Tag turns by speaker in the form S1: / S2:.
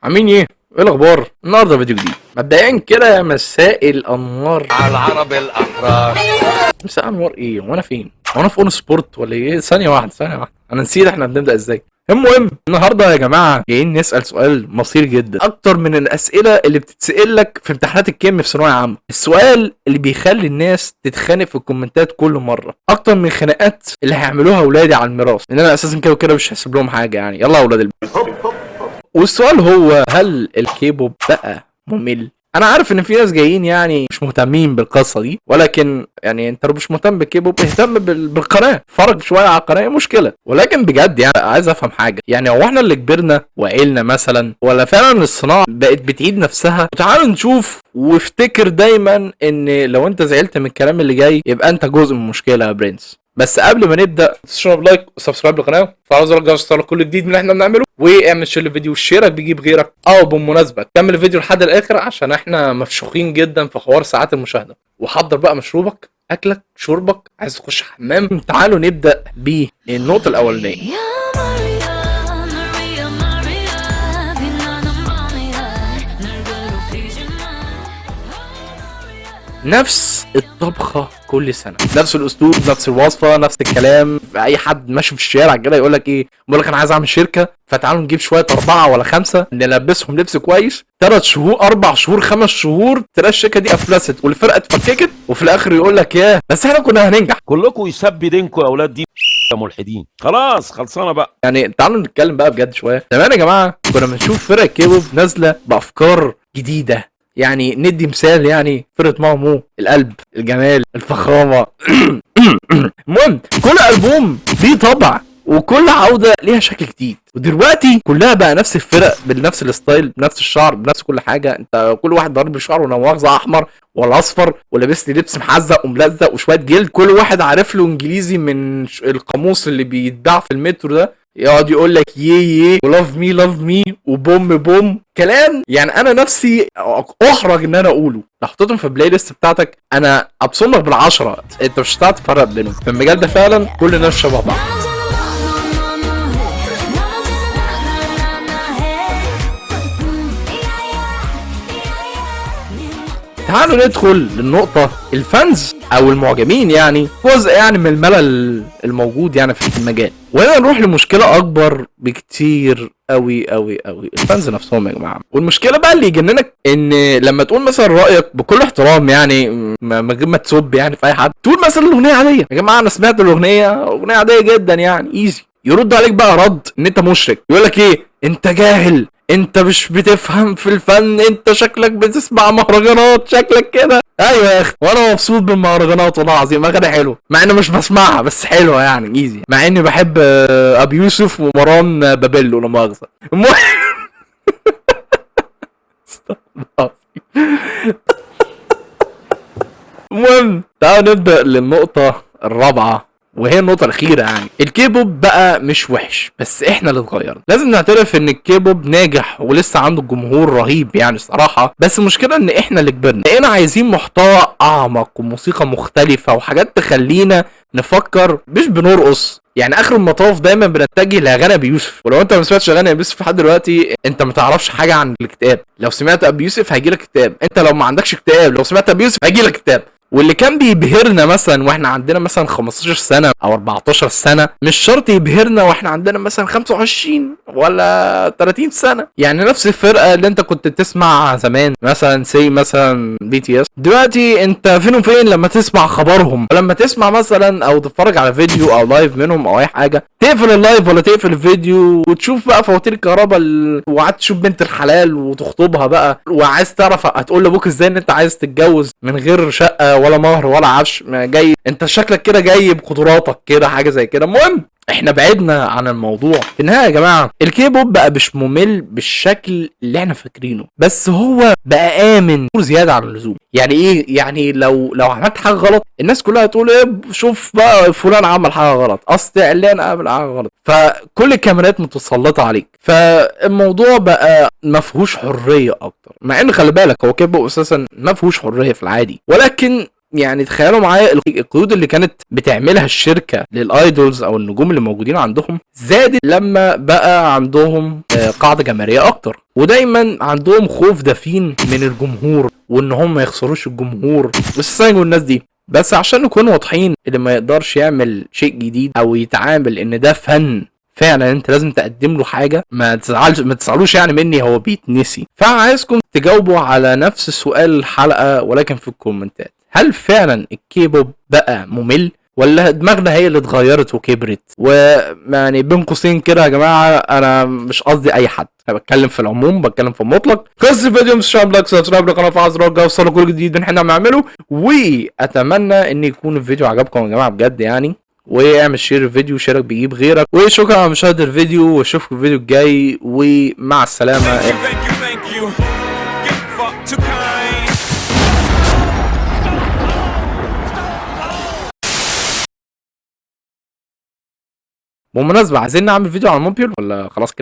S1: عاملين ايه الاخبار؟ النهارده فيديو جديد. مبدئيا كده يا مساء الانوار
S2: على العرب الاحرار.
S1: مساء انوار ايه وانا فين؟ وانا في اون سبورت ولا ايه؟ ثانيه واحده انا نسيت احنا بنبدا ازاي. المهم النهارده يا جماعه جايين نسال سؤال مصير جدا اكتر من الاسئله اللي بتتسال لك في امتحانات الكيم في ثانويه عامه. السؤال اللي بيخلي الناس تتخانق في الكومنتات كل مره اكتر من الخناقات اللي هيعملوها اولادي على الميراث، لان انا اساسا كده وكده مش هسيب لهم حاجه يعني. يلا يا اولاد والسؤال هو هل الكيبوب بقى ممل؟ انا عارف ان في ناس جايين يعني مش مهتمين بالقصه دي، ولكن يعني انت لو مش مهتم بالكيبوب اهتم بالقناه، فرق شويه على القناه مشكله. ولكن بجد يعني عايز افهم حاجه، يعني هو احنا اللي كبرنا وعيلنا مثلا، ولا فعلا الصناعه بقت بتعيد نفسها؟ وتعالوا نشوف وافتكر دايما ان لو انت زعلت من الكلام اللي جاي يبقى انت جزء من المشكله يا برنس. بس قبل ما نبدا تشترك لايك وسبسكرايب للقناه وفعل زر الجرس توصلك كل جديد من اللي احنا بنعمله، واعمل شير للفيديو وشيرك بيجيب غيرك. بالمناسبه كمل الفيديو لحد الاخر عشان احنا مفشوخين جدا في حوار ساعات المشاهده. وحضر بقى مشروبك، اكلك، شربك، عايز تخش حمام. تعالوا نبدا بالنقطه الاولانيه. نفس الطبخه كل سنه، نفس الاسلوب، نفس الوصفه، نفس الكلام. اي حد ماشي في الشارع كده يقول لك ايه؟ بيقول لك انا عايز اعمل شركه، فتعالوا نجيب شويه 4 ولا 5 نلبسهم لبس كويس، 3 شهور 4 شهور 5 شهور تلاقي الشركه دي افلست والفرقه اتفككت، وفي الاخر يقول لك ياه بس احنا كنا هننجح.
S2: كلكم يسب دينكم يا اولاد دي يا ملحدين. خلاص خلصانه بقى.
S1: يعني تعالوا نتكلم بقى بجد شويه. زمان يا جماعه كنا بنشوف فرق كيبوب نازله بافكار جديده. يعني ندي مثال، يعني فرقه مامو، القلب، الجمال، الفخامه. المهم كل البوم ليه طبع وكل عوده ليها شكل جديد، ودلوقتي كلها بقى نفس الفرق بنفس الستايل بنفس الشعر بنفس كل حاجه. انت كل واحد ضارب شعره ولا مؤاخذه احمر ولا اصفر، ولابس لي لبس محزق وملزق وشويه جلد. كل واحد عارف له انجليزي من القاموس اللي بيتباع في المترو ده، يقعد يقول لك يي ولاف مي لاف مي وبوم بوم كلام. يعني انا نفسي احرج ان انا اقوله. لو حطيتهم في البلاي ليست بتاعتك انا ابصم لك بال10، انت مش هتعرف تفرق بينهم. في المجال ده فعلا كل الناس شبه بعض. تعالوا ندخل للنقطة. الفانز او المعجبين يعني جزء يعني من الملل الموجود يعني في المجال، وهنا نروح لمشكلة اكبر بكتير قوي قوي قوي، الفانز نفسهم يا جماعة. والمشكلة بقى اللي يجننك ان لما تقول مثلا رأيك بكل احترام، يعني من غير ما تسب يعني في اي حد، تقول مثلا الاغنية عادية. يا جماعة انا سمعت اغنية عادية جدا يعني ايزي. يرد عليك بقى رد ان انت مشرك، يقول لك ايه؟ انت جاهل، انت مش بتفهم في الفن، انت شكلك بتسمع مهرجانات شكلك كده. ايوه يا اخي وانا مبسوط بالمهرجانات والله العظيم، اغاني حلوه مع اني مش بسمعها بس حلوه يعني ايزي، مع اني بحب ابي يوسف ومروان بابيلو لا مؤاخذه. المهم تعالوا نبدا للنقطه الرابعه، وهي النقطة الأخيرة. يعني الكيبوب بقى مش وحش، بس احنا اللي اتغيرنا. لازم نعترف ان الكيبوب ناجح ولسه عنده جمهور رهيب يعني الصراحة، بس المشكلة ان احنا اللي كبرنا بقينا عايزين محتوى اعمق وموسيقى مختلفة وحاجات تخلينا نفكر مش بنرقص. يعني اخر المطاف دايما بنتجه لاغاني ابي يوسف، ولو انت ما سمعتش اغاني ابي يوسف لحد دلوقتي انت ما تعرفش حاجه عن الاكتئاب. لو سمعت ابي يوسف هيجيلك اكتئاب، انت لو ما عندكش اكتئاب لو سمعت ابي يوسف هيجيلك اكتئاب. واللي كان بيبهرنا مثلا واحنا عندنا مثلا 15 سنه او 14 سنه مش شرط يبهرنا واحنا عندنا مثلا 25 ولا 30 سنه. يعني نفس الفرقه اللي انت كنت تسمع زمان مثلا مثلا بي تي اس، دلوقتي انت فين وفين لما تسمع خبرهم، ولما تسمع مثلا او تتفرج على فيديو او لايف منهم او اي حاجه، تقفل اللايف ولا تقفل الفيديو وتشوف بقى فواتير الكهرباء وقعدت تشوف بنت الحلال وتخطبها بقى، وعايز تعرف هتقول لابوك ازاي ان انت عايز تتجوز من غير شقه ولا مهر ولا عفش، جاي انت شكلك كده جاي بقدراتك كده حاجه زي كده. المهم احنا بعدنا عن الموضوع. في النهايه يا جماعه الكيبوب بقى مش ممل بالشكل اللي احنا فاكرينه، بس هو بقى امن زياده عن اللزوم. يعني ايه؟ يعني لو عملت حاجه غلط الناس كلها تقول ايه؟ شوف بقى فلان عمل حاجه غلط، اصل اعلان عمل حاجه غلط، فكل الكاميرات متسلطه عليك. فالموضوع بقى ما فيهوش حريه اكتر، مع ان خلي بالك هو كيبوب اساسا ما فيهوش حريه في العادي، ولكن يعني تخيلوا معايا القيود اللي كانت بتعملها الشركه للايدولز او النجوم اللي موجودين عندهم زادت لما بقى عندهم قاعده جماهيريه اكتر، ودايما عندهم خوف دفين من الجمهور وان هم ما يخسروش الجمهور والساينج والناس دي. بس عشان نكون واضحين، اللي ما يقدرش يعمل شيء جديد او يتعامل ان ده فن فعلا انت لازم تقدم له حاجه، ما تزعلوش يعني مني، هو بيتنسي. فعايزكم تجاوبوا على نفس السؤال الحلقه ولكن في الكومنتات، هل فعلا الكيبوب بقى ممل ولا دماغنا هي اللي اتغيرت وكبرت؟ ويعني بين قوسين كده يا جماعه، انا مش قصدي اي حد، انا بتكلم في العموم، بتكلم في المطلق. قصة الفيديو مش لايك سبسكرايب للقناه وفعل زر الجرس يوصلوا كل جديد من احنا بنعمله، واتمنى ان يكون الفيديو عجبكم يا جماعه بجد يعني، واعمل شير الفيديو وشارك بيجيب غيرك، وشكرا على مشاهده الفيديو واشوفكم الفيديو الجاي ومع السلامه.
S3: Thank you. Get fucked too kind.
S1: بالمناسبه عايزين نعمل فيديو على الموبيل ولا خلاص كده؟